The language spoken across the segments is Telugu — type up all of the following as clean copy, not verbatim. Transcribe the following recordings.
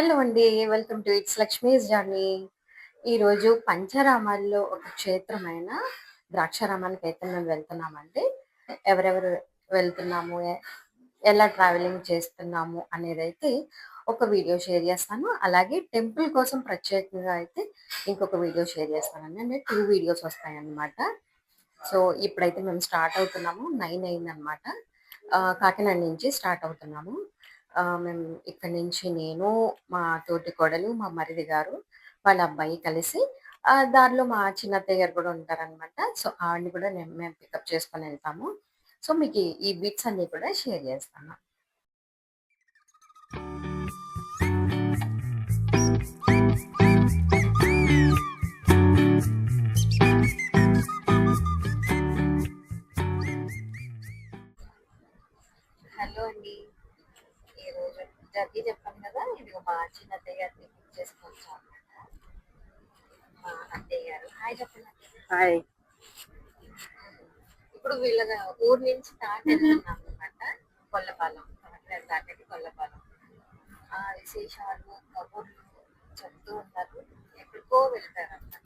హలో అండి. Welcome to it's Lakshmi's journey. ఈరోజు పంచరామాల్లో ఒక క్షేత్రమైన ద్రాక్షారామానికైతే మేము వెళ్తున్నామండి. ఎవరెవరు వెళ్తున్నాము, ఎలా ట్రావెలింగ్ చేస్తున్నాము అనేదైతే ఒక వీడియో షేర్ చేస్తాను. అలాగే టెంపుల్ కోసం ప్రత్యేకంగా అయితే ఇంకొక వీడియో షేర్ చేస్తానండి. అంటే 2 వీడియోస్ వస్తాయన్నమాట. సో, ఇప్పుడైతే మేము స్టార్ట్ అవుతున్నాము. 9 అయిందనమాట. కాకినాడ నుంచి స్టార్ట్ అవుతున్నాము. మేము ఇక్కడి నుంచి నేను, మా తోటి కోడలు, మా మరిది గారు, వాళ్ళ అబ్బాయి కలిసి దారిలో మా చిన్నత్తయ్య గారు కూడా ఉంటారనమాట. సో, ఆవిడని కూడా మేము పికప్ చేసుకొని వెళ్తాము. సో, మీకు ఈ బిట్స్ అన్నీ కూడా షేర్ చేస్తాను. హలో అండి. ఈరోజు జర్నీ చెప్పాను కదా, ఇది మా చిన్నత్తయ్య గారిని పిక్ చేసుకొచ్చాం అనమాట. మా అత్తయ్య గారు హాయ్ చెప్పండి. హాయ్. ఇప్పుడు వీళ్ళ ఊరు నుంచి దాటి వెళ్తున్నాం అనమాట. కొల్లపాలెం దాటకి కొల్లపాలెం. విశేషాలు కబుర్లు చెప్తూ ఉంటారు, ఎక్కడికో వెళ్తారు అన్నమాట.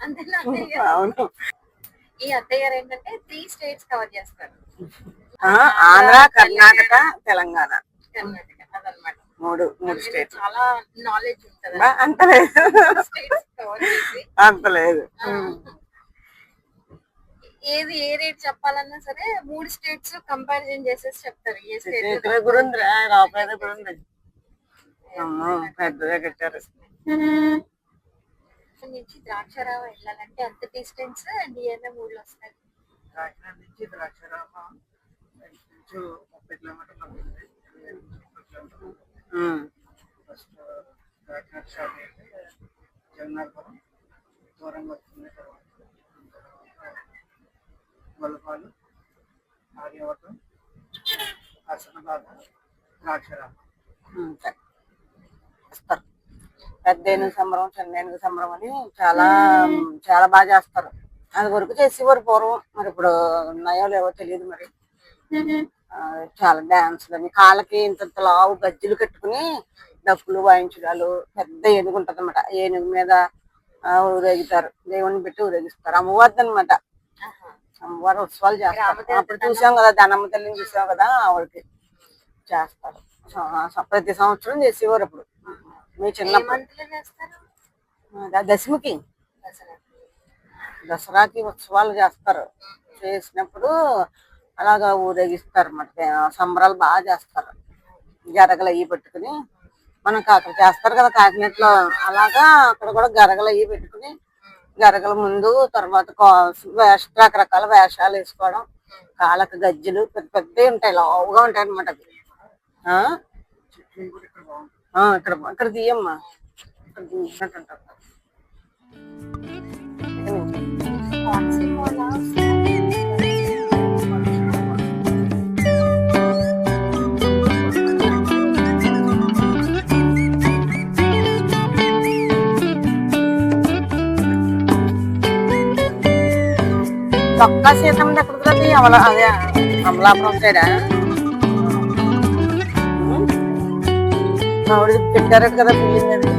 అంతేనా అత్తయ్య గారు? అవును. ఈ అత్తయ్య గారు ఏంటంటే 3 స్టేట్స్ కవర్ చేస్తారు. ఆంధ్ర, కర్ణాటక, తెలంగాణ. కర్ణాటక అదనమాట. మూడు స్టేట్స్. చాలా నాలెడ్జ్ ఉంటుంది అంత లేదు, స్టేట్స్ కవర్ చేసి. అంత లేదు. ఏది ఏ రేట్ చెప్పాలన్నా సరే 3 స్టేట్స్ కంపారిజన్ చేసేసి చెప్తారు. ఏ స్టేట్ గురుంది లోపల గురుంది. పెద్దగా కట్టారు. నుంచి ద్రాక్షారామ వెళ్ళాలంటే అంత డిస్టెన్స్ అండ్ ఏమైనా ఊళ్ళో వస్తాయి. కాకినాడ నుంచి ద్రాక్షారామ 30 కిలోమీటర్లు ఉంటుంది. ఫస్ట్ కాకినాడ స్టార్ట్ అయితే జగన్నాథపురం దూరంగా వస్తుంది. తర్వాత గొల్లపాలు, ఆర్యవటం, హసనబాద, ద్రాక్షారామ. పెద్ద ఏనుగు సంబరం, చిన్న ఏనుగు సంబరం అని చాలా చాలా బాగా చేస్తారు. అది వరకు చేసేవారు పూర్వం, మరి ఇప్పుడు ఉన్నాయో లేవో తెలియదు. మరి చాలా డాన్సులని, కాళ్ళకి ఇంత లావు గజ్జలు కట్టుకుని డప్పులు వాయించడాలు. పెద్ద ఏనుగు ఉంటది అనమాట. ఏనుగు మీద ఊరేగుతారు, దేవుడిని పెట్టి ఊరేగిస్తారు. అమ్మవారిది అనమాట. అమ్మవారి ఉత్సవాలు చేస్తారు. అప్పుడు చూసాం కదా, ధనమ్మ తల్లిని చూసాం కదా, ఆవిడకి చేస్తారు. ప్రతి సంవత్సరం చేసేవారు. అప్పుడు మీ చిన్నప్పుడు దశమికి, దసరాకి ఉత్సవాలు చేస్తారు. చేసినప్పుడు అలాగా ఊరేగిస్తారు అన్నమాట. సంబరాలు బాగా చేస్తారు. గరగలు అయ్యి పెట్టుకుని, మనకు అక్కడ చేస్తారు కదా కాకినాడలో, అలాగా అక్కడ కూడా గరగలు అయ్యి పెట్టుకుని, గరగల ముందు తర్వాత రకరకాల వేషాలు వేసుకోవడం, కాళ్ళకు గజ్జలు పెద్ద పెద్దవి ఉంటాయి, లావుగా ఉంటాయి అనమాట. ఇక్కడ తీయమ్మా, ఇక్కడ తీసినట్టు ఉంటారు. ఒక్క సీతం ఎక్కడికి అదే అమలాపురం సైడా ఆవిడ పెట్టారట కదా బిల్డింగ్ అది.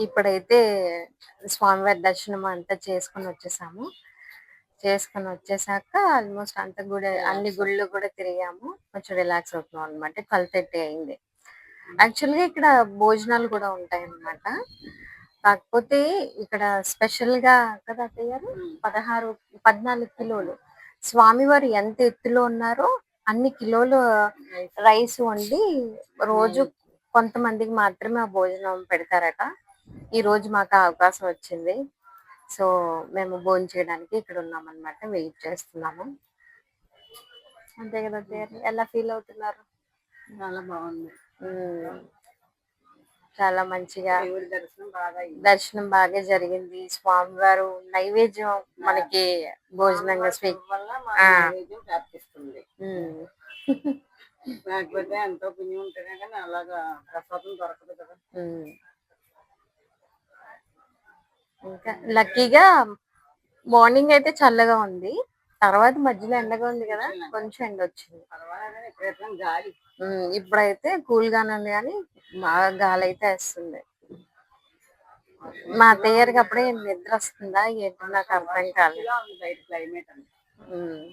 ఇప్పుడైతే స్వామివారి దర్శనం అంతా చేసుకొని వచ్చేసాక ఆల్మోస్ట్ అంత గుడి అన్ని గుళ్ళు కూడా తిరిగాము. కొంచెం రిలాక్స్ అవుతున్నాం అనమాట. 12:30 అయింది. యాక్చువల్గా ఇక్కడ భోజనాలు కూడా ఉంటాయి అన్నమాట. కాకపోతే ఇక్కడ స్పెషల్ గా కదా అత్తయ్య గారు 14 కిలోలు స్వామివారు ఎంత ఎత్తులో ఉన్నారో అన్ని కిలోలు రైస్ వండి రోజు కొంతమందికి మాత్రమే ఆ భోజనం పెడతారట. ఈ రోజు మాకు ఆ అవకాశం వచ్చింది. సో మేము భోజనం చేయడానికి ఇక్కడ ఉన్నాం అన్నమాట. వెయిట్ చేస్తున్నాము. అంతే కదా అత్తయ్య గారు? ఎలా ఫీల్ అవుతున్నారు? చాలా బాగుంది. ఉమ్, చాలా మంచిగా దేవుడి దర్శనం బాగా అయింది. దర్శనం బాగా జరిగింది. స్వామివారు నైవేద్యం మనకి భోజనంగా వల్ల మా ఆ. నైవేద్యం ప్రాప్తిస్తుంది. లేకపోతే ఎంతో పుణ్యం ఉంటేనే కానీ అలాగా ప్రసాదం దొరకదు కదా. ఇంకా లక్కీగా మార్నింగ్ అయితే చల్లగా ఉంది. తర్వాత మధ్యలో ఎండగా ఉంది కదా, కొంచెం ఎండ వచ్చింది. పర్వాలేదని ఎప్పుడైతే గాలి ఇప్పుడైతే కూల్ గానే ఉంది కానీ బాగా గాలి అయితే వేస్తుంది. మా అత్తయ్య గారికి అప్పుడే నిద్ర వస్తుందా ఏంటో నాకు అర్థం కాలేదు. ఇలా ఉంది బయట క్లైమేట్ అంతా. ఉమ్.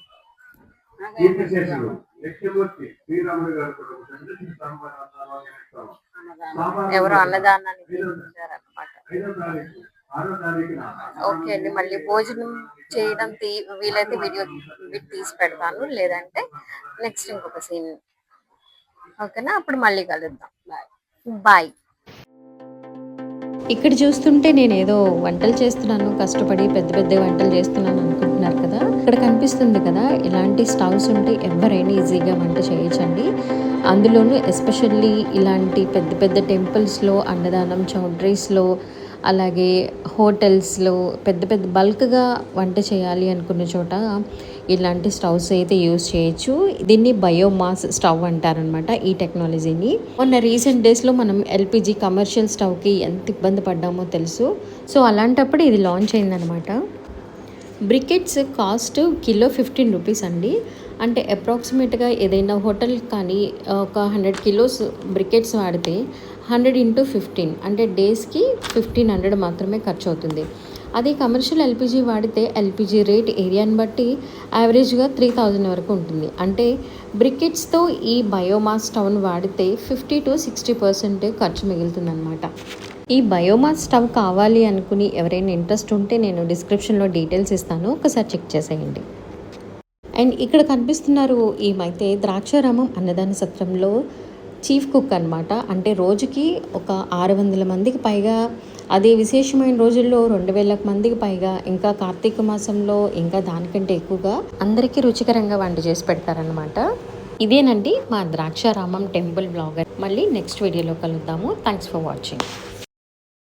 కీర్తిశేషులు లక్ష్మీమూర్తి శ్రీరాములు గారు కూడా అన్నదానం. ఎవరో అన్నదానానికి పిలిచారన్నమాట. 5వ తారీఖు 6వ తారీఖున ఓకే అండి, మళ్ళీ భోజనం చేయడం వీలైతే వీడియో తీసి పెడతాను, లేదంటే నెక్స్ట్ ఇంకొక సీన్. ఓకేనా? అప్పుడు మళ్ళీ కలుద్దాం. బాయ్. ఇక్కడ చూస్తుంటే నేను ఏదో వంటలు చేస్తున్నాను, కష్టపడి పెద్ద పెద్ద వంటలు చేస్తున్నాను అనుకుంటున్నారు కదా. ఇక్కడ కనిపిస్తుంది కదా, ఇలాంటి స్టవ్స్ ఉంటే ఎవరైనా ఈజీగా వంట చేయొచ్చండి. అందులోనూ ఎస్పెషల్లీ ఇలాంటి పెద్ద పెద్ద టెంపుల్స్లో, అన్నదానం చౌల్ట్రీస్లో, అలాగే హోటల్స్లో పెద్ద పెద్ద బల్క్గా వంట చేయాలి అనుకున్న చోట ఇలాంటి స్టవ్స్ అయితే యూస్ చేయొచ్చు. దీన్ని బయోమాస్ స్టవ్ అంటారనమాట ఈ టెక్నాలజీని. మొన్న రీసెంట్ డేస్లో మనం ఎల్పిజి కమర్షియల్ స్టవ్కి ఎంత ఇబ్బంది పడ్డామో తెలుసు. సో అలాంటప్పుడు ఇది లాంచ్ అయిందనమాట. బ్రికెట్స్ కాస్ట్ కిలో 15 రూపీస్ అండి. అంటే అప్రాక్సిమేట్గా ఏదైనా హోటల్ కానీ ఒక 100 కిలోస్ బ్రికెట్స్ వాడితే 100 × 15 అంటే డేస్కి 1500 మాత్రమే ఖర్చు అవుతుంది. అదే కమర్షియల్ ఎల్పిజి వాడితే ఎల్పిజి రేట్ ఏరియాని బట్టి యావరేజ్గా 3000 వరకు ఉంటుంది. అంటే బ్రికెట్స్తో ఈ బయోమాస్ స్టవ్ను వాడితే 50 to 60% ఖర్చు మిగులుతుందన్నమాట. ఈ బయోమాస్ స్టవ్ కావాలి అనుకుని ఎవరైనా ఇంట్రెస్ట్ ఉంటే నేను డిస్క్రిప్షన్లో డీటెయిల్స్ ఇస్తాను, ఒకసారి చెక్ చేసేయండి. అండ్ ఇక్కడ కనిపిస్తున్నారు ఈమైతే ద్రాక్షారామం అన్నదాన సత్రంలో చీఫ్ కుక్ అనమాట. అంటే రోజుకి ఒక 600 మందికి పైగా, అదే విశేషమైన రోజుల్లో 2000 మందికి పైగా, ఇంకా కార్తీక మాసంలో ఇంకా దానికంటే ఎక్కువగా అందరికీ రుచికరంగా వంట చేసి పెడతారనమాట. ఇదేనండి మా ద్రాక్షారామం టెంపుల్ బ్లాగర్. మళ్ళీ నెక్స్ట్ వీడియోలో కలుద్దాము. Thanks for watching.